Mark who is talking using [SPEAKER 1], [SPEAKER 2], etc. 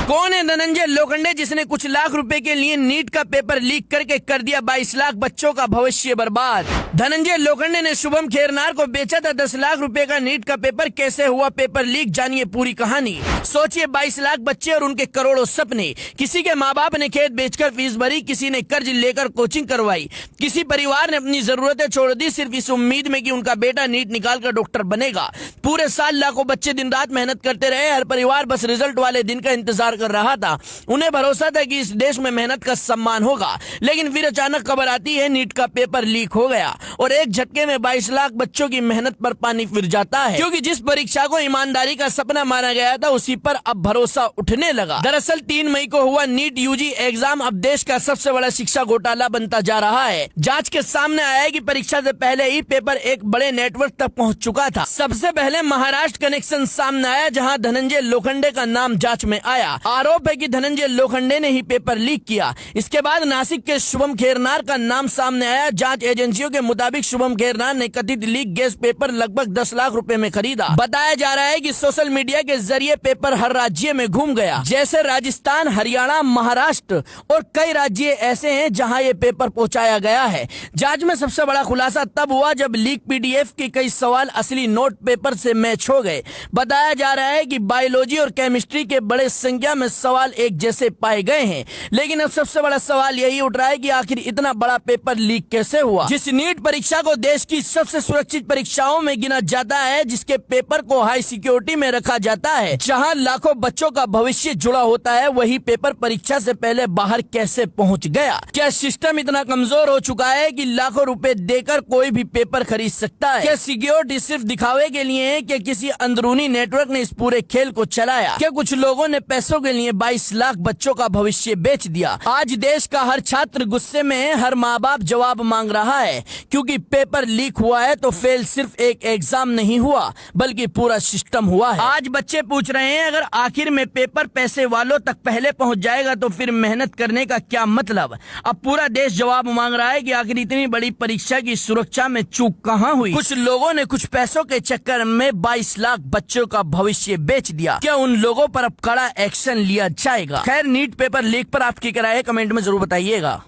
[SPEAKER 1] कौन है धनंजय लोखंडे जिसने कुछ लाख रुपए के लिए नीट का पेपर लीक करके कर दिया 22 लाख बच्चों का भविष्य बर्बाद। धनंजय लोखंडे ने शुभम खेरनार को बेचा था 10 लाख रुपए का नीट का पेपर। कैसे हुआ पेपर लीक, जानिए पूरी कहानी। सोचिए 22 लाख बच्चे और उनके करोड़ों सपने। किसी के माँ बाप ने खेत बेचकर फीस भरी, किसी ने कर्ज लेकर कोचिंग करवाई, किसी परिवार ने अपनी जरूरतें छोड़ दी सिर्फ इस उम्मीद में कि उनका बेटा नीट निकालकर डॉक्टर बनेगा। पूरे साल लाखों बच्चे दिन रात मेहनत करते रहे। हर परिवार बस रिजल्ट वाले दिन का इंतजार कर रहा था। उन्हें भरोसा था कि इस देश में मेहनत का सम्मान होगा। लेकिन फिर अचानक खबर आती है नीट का पेपर लीक हो गया और एक झटके में 22 लाख बच्चों की मेहनत पर पानी फिर जाता है, क्योंकि जिस परीक्षा को ईमानदारी का सपना माना गया था उसी पर अब भरोसा उठने लगा। दरअसल 3 मई को हुआ नीट यूजी एग्जाम अब देश का सबसे बड़ा शिक्षा घोटाला बनता जा रहा है। जांच के सामने आया है कि परीक्षा से पहले ही पेपर एक बड़े नेटवर्क तक पहुंच चुका था। सबसे पहले महाराष्ट्र कनेक्शन सामने आया, जहां धनंजय लोखंडे का नाम जांच में आया। आरोप है कि धनंजय लोखंडे ने ही पेपर लीक किया। इसके बाद नासिक के शुभम खेरनार का नाम सामने आया। जांच एजेंसियों के मुताबिक शुभम खेरनार ने कथित लीक गैस पेपर लगभग 10 लाख रुपए में खरीदा। बताया जा रहा है कि सोशल मीडिया के जरिए पेपर हर राज्य में घूम गया, जैसे राजस्थान, हरियाणा, महाराष्ट्र और कई राज्य ऐसे हैं जहां ये पेपर पहुंचाया गया है। जांच में सबसे बड़ा खुलासा तब हुआ जब लीक पीडीएफ के कई सवाल असली नोट पेपर से मैच हो गए। बताया जा रहा है कि बायोलॉजी और केमिस्ट्री के बड़े संख्या में सवाल एक जैसे पाए गए हैं। लेकिन अब सबसे बड़ा सवाल यही उठ रहा है कि आखिर इतना बड़ा पेपर लीक कैसे हुआ। जिस नीट परीक्षा को देश की सबसे सुरक्षित परीक्षाओं में गिना जाता है, जिसके पेपर को हाई सिक्योरिटी में रखा जाता है, जहां लाखों बच्चों का भविष्य जुड़ा होता है, वही पेपर परीक्षा से पहले बाहर कैसे पहुंच गया। क्या सिस्टम इतना कमजोर हो चुका है कि लाखों रुपए देकर कोई भी पेपर खरीद सकता है? क्या सिक्योरिटी सिर्फ दिखावे के लिए है? क्या किसी अंदरूनी नेटवर्क ने इस पूरे खेल को चलाया? क्या कुछ लोगों ने पैसों के लिए 22 लाख बच्चों का भविष्य बेच दिया? आज देश का हर छात्र गुस्से में है, हर माँ बाप जवाब मांग रहा है, क्योंकि पेपर लीक हुआ है तो फेल सिर्फ एक एग्जाम नहीं हुआ बल्कि पूरा सिस्टम हुआ है। आज बच्चे पूछ रहे हैं अगर आखिर में पेपर पैसे वालों तक पहले पहुंच जाएगा तो फिर मेहनत करने का क्या मतलब। अब पूरा देश जवाब मांग रहा है कि आखिर इतनी बड़ी परीक्षा की सुरक्षा में चूक कहां हुई। कुछ लोगों ने कुछ पैसों के चक्कर में 22 लाख बच्चों का भविष्य बेच दिया। क्या उन लोगों पर अब कड़ा एक्शन लिया जाएगा? खैर, नीट पेपर लीक पर आपकी क्या राय है, कमेंट में जरूर बताइएगा।